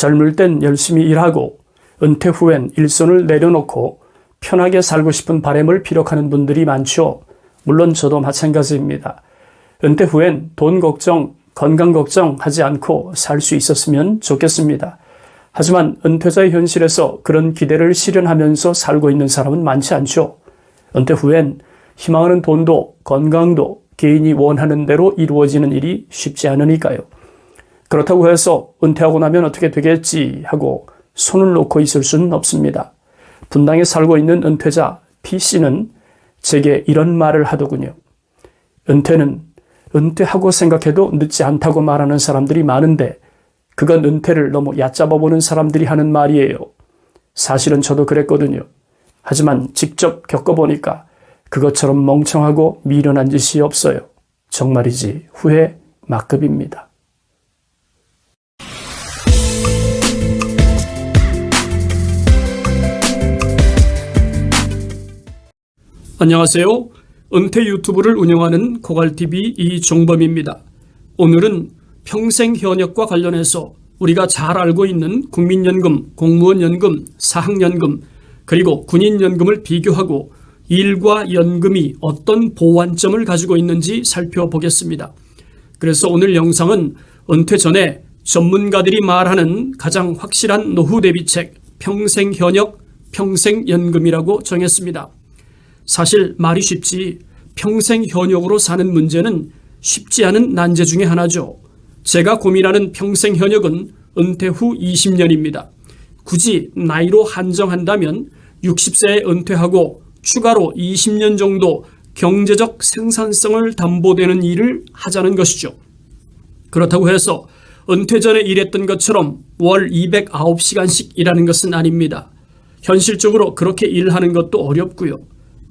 젊을 땐 열심히 일하고 은퇴 후엔 일손을 내려놓고 편하게 살고 싶은 바람을 피력하는 분들이 많죠. 물론 저도 마찬가지입니다. 은퇴 후엔 돈 걱정, 건강 걱정 하지 않고 살 수 있었으면 좋겠습니다. 하지만 은퇴자의 현실에서 그런 기대를 실현하면서 살고 있는 사람은 많지 않죠. 은퇴 후엔 희망하는 돈도 건강도 개인이 원하는 대로 이루어지는 일이 쉽지 않으니까요. 그렇다고 해서 은퇴하고 나면 어떻게 되겠지 하고 손을 놓고 있을 수는 없습니다. 분당에 살고 있는 은퇴자 P씨는 제게 이런 말을 하더군요. 은퇴는 은퇴하고 생각해도 늦지 않다고 말하는 사람들이 많은데 그건 은퇴를 너무 얕잡아 보는 사람들이 하는 말이에요. 사실은 저도 그랬거든요. 하지만 직접 겪어보니까 그것처럼 멍청하고 미련한 짓이 없어요. 정말이지 후회 막급입니다. 안녕하세요. 은퇴 유튜브를 운영하는 고갈TV 이종범입니다. 오늘은 평생 현역과 관련해서 우리가 잘 알고 있는 국민연금, 공무원연금, 사학연금, 그리고 군인연금을 비교하고 일과 연금이 어떤 보완점을 가지고 있는지 살펴보겠습니다. 그래서 오늘 영상은 은퇴 전에 전문가들이 말하는 가장 확실한 노후 대비책, 평생현역, 평생연금이라고 정했습니다. 사실 말이 쉽지 평생현역으로 사는 문제는 쉽지 않은 난제 중에 하나죠. 제가 고민하는 평생현역은 은퇴 후 20년입니다. 굳이 나이로 한정한다면 60세에 은퇴하고 추가로 20년 정도 경제적 생산성을 담보되는 일을 하자는 것이죠. 그렇다고 해서 은퇴 전에 일했던 것처럼 월 209시간씩 일하는 것은 아닙니다. 현실적으로 그렇게 일하는 것도 어렵고요.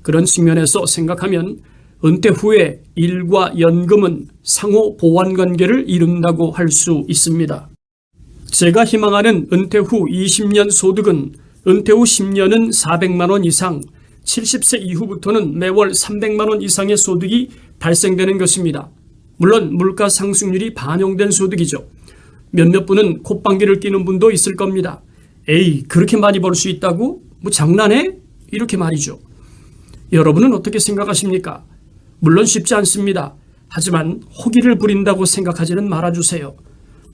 그런 측면에서 생각하면 은퇴 후에 일과 연금은 상호 보완 관계를 이룬다고 할 수 있습니다. 제가 희망하는 은퇴 후 20년 소득은 은퇴 후 10년은 400만 원 이상, 70세 이후부터는 매월 300만 원 이상의 소득이 발생되는 것입니다. 물론 물가 상승률이 반영된 소득이죠. 몇몇 분은 콧방귀를 뀌는 분도 있을 겁니다. 에이, 그렇게 많이 벌 수 있다고? 뭐 장난해? 이렇게 말이죠. 여러분은 어떻게 생각하십니까? 물론 쉽지 않습니다. 하지만 호기를 부린다고 생각하지는 말아주세요.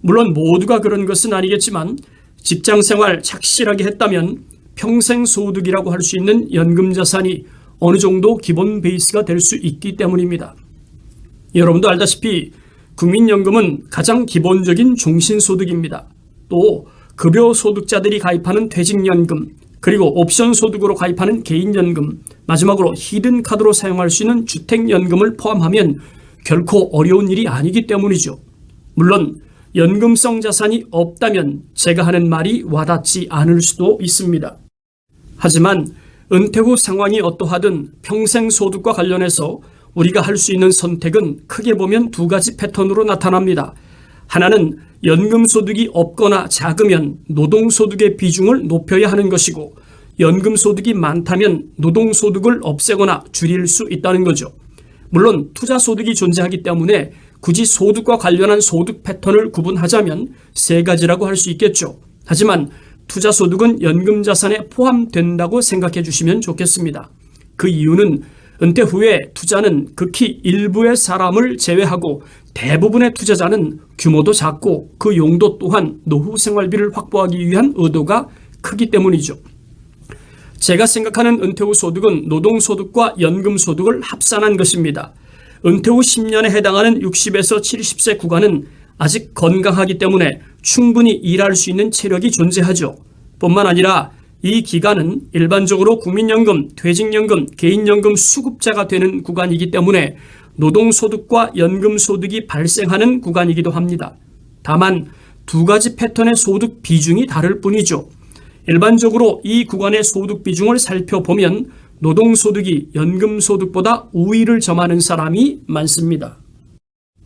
물론 모두가 그런 것은 아니겠지만 직장생활 착실하게 했다면 평생 소득이라고 할 수 있는 연금 자산이 어느 정도 기본 베이스가 될 수 있기 때문입니다. 여러분도 알다시피 국민연금은 가장 기본적인 종신소득입니다. 또 급여 소득자들이 가입하는 퇴직연금, 그리고 옵션 소득으로 가입하는 개인연금, 마지막으로 히든카드로 사용할 수 있는 주택연금을 포함하면 결코 어려운 일이 아니기 때문이죠. 물론 연금성 자산이 없다면 제가 하는 말이 와닿지 않을 수도 있습니다. 하지만 은퇴 후 상황이 어떠하든 평생 소득과 관련해서 우리가 할 수 있는 선택은 크게 보면 두 가지 패턴으로 나타납니다. 하나는 연금소득이 없거나 작으면 노동소득의 비중을 높여야 하는 것이고, 연금소득이 많다면 노동소득을 없애거나 줄일 수 있다는 거죠. 물론 투자소득이 존재하기 때문에 굳이 소득과 관련한 소득 패턴을 구분하자면 세 가지라고 할 수 있겠죠. 하지만 투자소득은 연금자산에 포함된다고 생각해 주시면 좋겠습니다. 그 이유는 은퇴 후에 투자는 극히 일부의 사람을 제외하고 대부분의 투자자는 규모도 작고 그 용도 또한 노후 생활비를 확보하기 위한 의도가 크기 때문이죠. 제가 생각하는 은퇴 후 소득은 노동소득과 연금소득을 합산한 것입니다. 은퇴 후 10년에 해당하는 60에서 70세 구간은 아직 건강하기 때문에 충분히 일할 수 있는 체력이 존재하죠. 뿐만 아니라 이 기간은 일반적으로 국민연금, 퇴직연금, 개인연금 수급자가 되는 구간이기 때문에 노동소득과 연금소득이 발생하는 구간이기도 합니다. 다만 두 가지 패턴의 소득 비중이 다를 뿐이죠. 일반적으로 이 구간의 소득 비중을 살펴보면 노동소득이 연금소득보다 우위를 점하는 사람이 많습니다.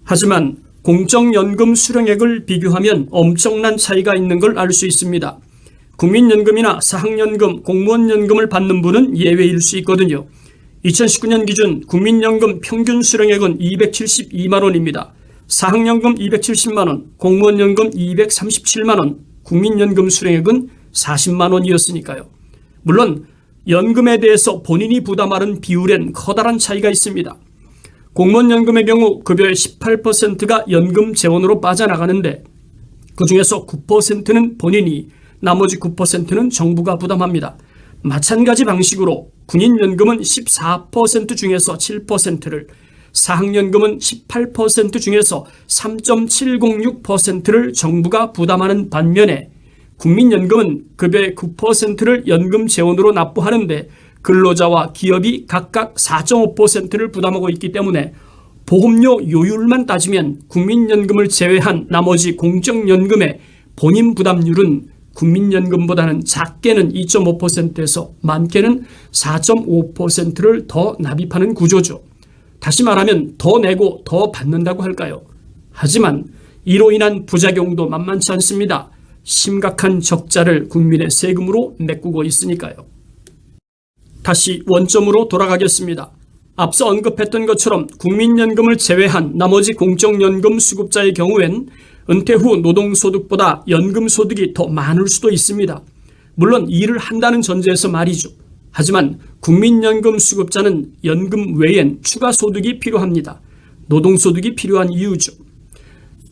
하지만 공적연금 수령액을 비교하면 엄청난 차이가 있는 걸 알 수 있습니다. 국민연금이나 사학연금, 공무원연금을 받는 분은 예외일 수 있거든요. 2019년 기준 국민연금 평균 수령액은 272만 원입니다. 사학연금 270만 원, 공무원연금 237만 원, 국민연금 수령액은 40만 원이었으니까요. 물론 연금에 대해서 본인이 부담하는 비율엔 커다란 차이가 있습니다. 공무원연금의 경우 급여의 18%가 연금 재원으로 빠져나가는데 그중에서 9%는 본인이, 나머지 9%는 정부가 부담합니다. 마찬가지 방식으로 군인연금은 14% 중에서 7%를, 사학연금은 18% 중에서 3.706%를 정부가 부담하는 반면에 국민연금은 급여의 9%를 연금 재원으로 납부하는데 근로자와 기업이 각각 4.5%를 부담하고 있기 때문에 보험료 요율만 따지면 국민연금을 제외한 나머지 공적연금의 본인 부담률은 국민연금보다는 작게는 2.5%에서 많게는 4.5%를 더 납입하는 구조죠. 다시 말하면 더 내고 더 받는다고 할까요? 하지만 이로 인한 부작용도 만만치 않습니다. 심각한 적자를 국민의 세금으로 메꾸고 있으니까요. 다시 원점으로 돌아가겠습니다. 앞서 언급했던 것처럼 국민연금을 제외한 나머지 공적연금 수급자의 경우엔 은퇴 후 노동소득보다 연금소득이 더 많을 수도 있습니다. 물론 일을 한다는 전제에서 말이죠. 하지만 국민연금 수급자는 연금 외엔 추가 소득이 필요합니다. 노동소득이 필요한 이유죠.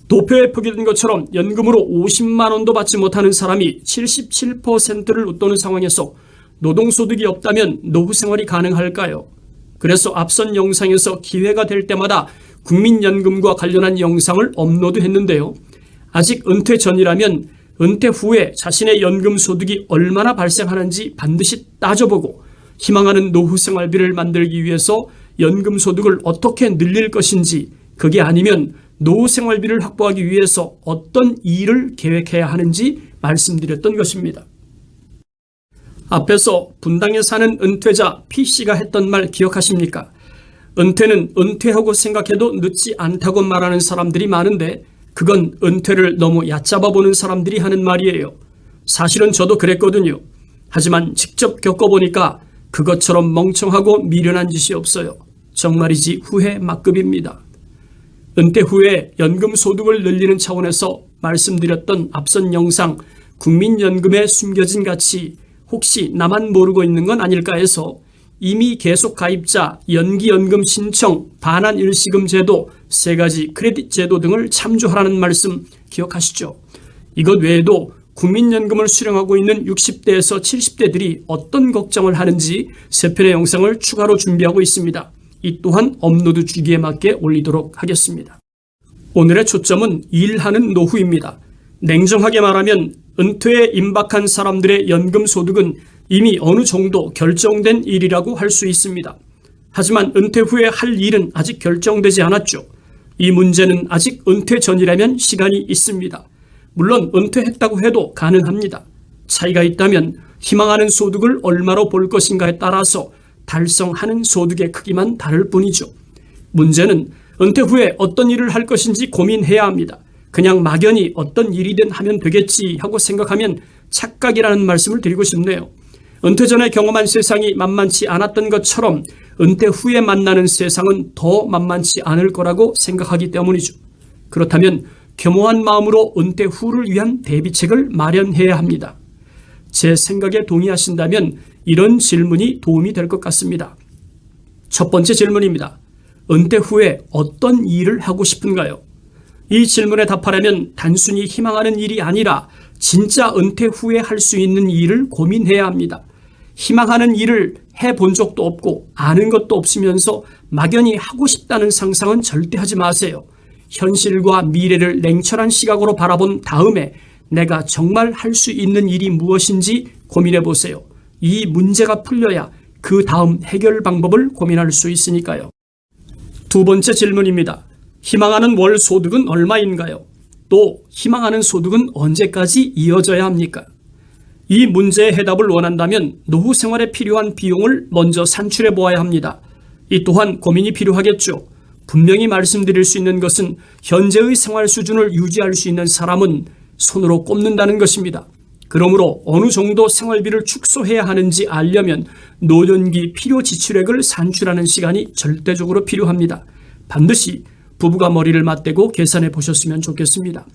도표에 표기된 것처럼 연금으로 50만 원도 받지 못하는 사람이 77%를 웃도는 상황에서 노동소득이 없다면 노후생활이 가능할까요? 그래서 앞선 영상에서 기회가 될 때마다 국민연금과 관련한 영상을 업로드했는데요. 아직 은퇴 전이라면 은퇴 후에 자신의 연금 소득이 얼마나 발생하는지 반드시 따져보고 희망하는 노후생활비를 만들기 위해서 연금 소득을 어떻게 늘릴 것인지, 그게 아니면 노후생활비를 확보하기 위해서 어떤 일을 계획해야 하는지 말씀드렸던 것입니다. 앞에서 분당에 사는 은퇴자 P씨가 했던 말 기억하십니까? 은퇴는 은퇴하고 생각해도 늦지 않다고 말하는 사람들이 많은데 그건 은퇴를 너무 얕잡아 보는 사람들이 하는 말이에요. 사실은 저도 그랬거든요. 하지만 직접 겪어보니까 그것처럼 멍청하고 미련한 짓이 없어요. 정말이지 후회 막급입니다. 은퇴 후에 연금 소득을 늘리는 차원에서 말씀드렸던 앞선 영상 국민연금의 숨겨진 가치, 혹시 나만 모르고 있는 건 아닐까 해서 이미 계속 가입자, 연기연금 신청, 반환 일시금 제도, 3가지 크레딧 제도 등을 참조하라는 말씀 기억하시죠? 이것 외에도 국민연금을 수령하고 있는 60대에서 70대들이 어떤 걱정을 하는지 3편의 영상을 추가로 준비하고 있습니다. 이 또한 업로드 주기에 맞게 올리도록 하겠습니다. 오늘의 초점은 일하는 노후입니다. 냉정하게 말하면 은퇴에 임박한 사람들의 연금 소득은 이미 어느 정도 결정된 일이라고 할 수 있습니다. 하지만 은퇴 후에 할 일은 아직 결정되지 않았죠. 이 문제는 아직 은퇴 전이라면 시간이 있습니다. 물론 은퇴했다고 해도 가능합니다. 차이가 있다면 희망하는 소득을 얼마로 볼 것인가에 따라서 달성하는 소득의 크기만 다를 뿐이죠. 문제는 은퇴 후에 어떤 일을 할 것인지 고민해야 합니다. 그냥 막연히 어떤 일이든 하면 되겠지 하고 생각하면 착각이라는 말씀을 드리고 싶네요. 은퇴 전에 경험한 세상이 만만치 않았던 것처럼 은퇴 후에 만나는 세상은 더 만만치 않을 거라고 생각하기 때문이죠. 그렇다면 겸허한 마음으로 은퇴 후를 위한 대비책을 마련해야 합니다. 제 생각에 동의하신다면 이런 질문이 도움이 될 것 같습니다. 첫 번째 질문입니다. 은퇴 후에 어떤 일을 하고 싶은가요? 이 질문에 답하려면 단순히 희망하는 일이 아니라 진짜 은퇴 후에 할 수 있는 일을 고민해야 합니다. 희망하는 일을 해본 적도 없고 아는 것도 없으면서 막연히 하고 싶다는 상상은 절대 하지 마세요. 현실과 미래를 냉철한 시각으로 바라본 다음에 내가 정말 할 수 있는 일이 무엇인지 고민해 보세요. 이 문제가 풀려야 그 다음 해결 방법을 고민할 수 있으니까요. 두 번째 질문입니다. 희망하는 월 소득은 얼마인가요? 또 희망하는 소득은 언제까지 이어져야 합니까? 이 문제의 해답을 원한다면 노후 생활에 필요한 비용을 먼저 산출해 보아야 합니다. 이 또한 고민이 필요하겠죠. 분명히 말씀드릴 수 있는 것은 현재의 생활 수준을 유지할 수 있는 사람은 손으로 꼽는다는 것입니다. 그러므로 어느 정도 생활비를 축소해야 하는지 알려면 노년기 필요 지출액을 산출하는 시간이 절대적으로 필요합니다. 반드시 부부가 머리를 맞대고 계산해 보셨으면 좋겠습니다.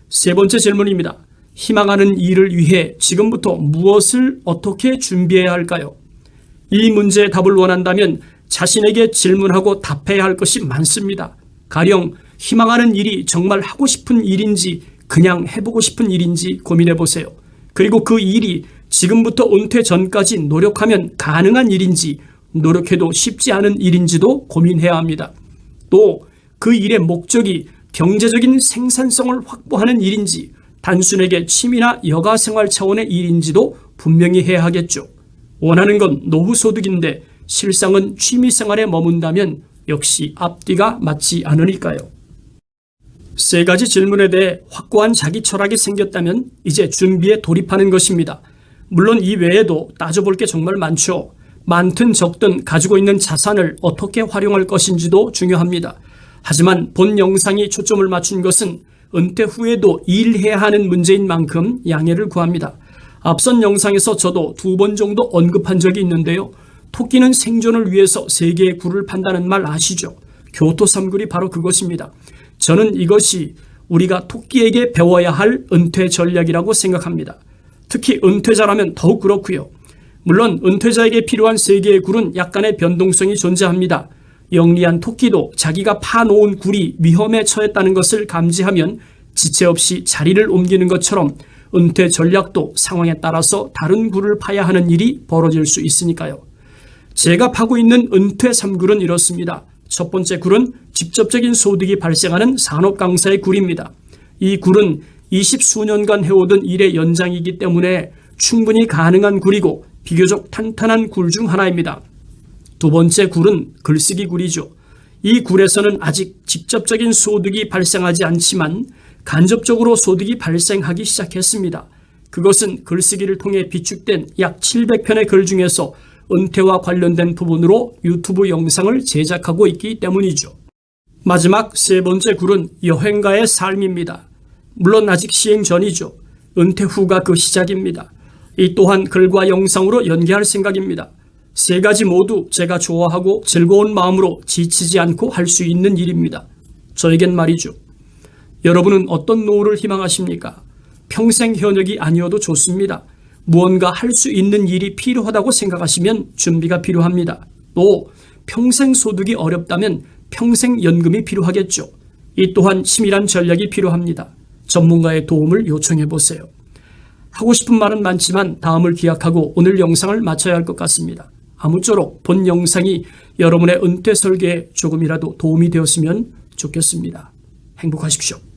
세 번째 질문입니다. 희망하는 일을 위해 지금부터 무엇을 어떻게 준비해야 할까요? 이 문제의 답을 원한다면 자신에게 질문하고 답해야 할 것이 많습니다. 가령 희망하는 일이 정말 하고 싶은 일인지 그냥 해보고 싶은 일인지 고민해 보세요. 그리고 그 일이 지금부터 은퇴 전까지 노력하면 가능한 일인지 노력해도 쉽지 않은 일인지도 고민해야 합니다. 또 그 일의 목적이 경제적인 생산성을 확보하는 일인지 단순하게 취미나 여가생활 차원의 일인지도 분명히 해야 하겠죠. 원하는 건 노후소득인데 실상은 취미생활에 머문다면 역시 앞뒤가 맞지 않으니까요. 세 가지 질문에 대해 확고한 자기 철학이 생겼다면 이제 준비에 돌입하는 것입니다. 물론 이 외에도 따져볼 게 정말 많죠. 많든 적든 가지고 있는 자산을 어떻게 활용할 것인지도 중요합니다. 하지만 본 영상이 초점을 맞춘 것은 은퇴 후에도 일해야 하는 문제인 만큼 양해를 구합니다. 앞선 영상에서 저도 2번 정도 언급한 적이 있는데요. 토끼는 생존을 위해서 3개의 굴을 판다는 말 아시죠? 교토 3굴이 바로 그것입니다. 저는 이것이 우리가 토끼에게 배워야 할 은퇴 전략이라고 생각합니다. 특히 은퇴자라면 더욱 그렇고요. 물론 은퇴자에게 필요한 3개의 굴은 약간의 변동성이 존재합니다. 영리한 토끼도 자기가 파놓은 굴이 위험에 처했다는 것을 감지하면 지체 없이 자리를 옮기는 것처럼 은퇴 전략도 상황에 따라서 다른 굴을 파야 하는 일이 벌어질 수 있으니까요. 제가 파고 있는 은퇴 3굴은 이렇습니다. 첫 번째 굴은 직접적인 소득이 발생하는 산업 강사의 굴입니다. 이 굴은 20수년간 해오던 일의 연장이기 때문에 충분히 가능한 굴이고 비교적 탄탄한 굴 중 하나입니다. 두 번째 굴은 글쓰기 굴이죠. 이 굴에서는 아직 직접적인 소득이 발생하지 않지만 간접적으로 소득이 발생하기 시작했습니다. 그것은 글쓰기를 통해 비축된 약 700편의 글 중에서 은퇴와 관련된 부분으로 유튜브 영상을 제작하고 있기 때문이죠. 마지막 세 번째 굴은 여행가의 삶입니다. 물론 아직 시행 전이죠. 은퇴 후가 그 시작입니다. 이 또한 글과 영상으로 연계할 생각입니다. 세 가지 모두 제가 좋아하고 즐거운 마음으로 지치지 않고 할 수 있는 일입니다. 저에겐 말이죠. 여러분은 어떤 노후를 희망하십니까? 평생 현역이 아니어도 좋습니다. 무언가 할 수 있는 일이 필요하다고 생각하시면 준비가 필요합니다. 또 평생 소득이 어렵다면 평생 연금이 필요하겠죠. 이 또한 치밀한 전략이 필요합니다. 전문가의 도움을 요청해 보세요. 하고 싶은 말은 많지만 다음을 기약하고 오늘 영상을 마쳐야 할 것 같습니다. 아무쪼록 본 영상이 여러분의 은퇴 설계에 조금이라도 도움이 되었으면 좋겠습니다. 행복하십시오.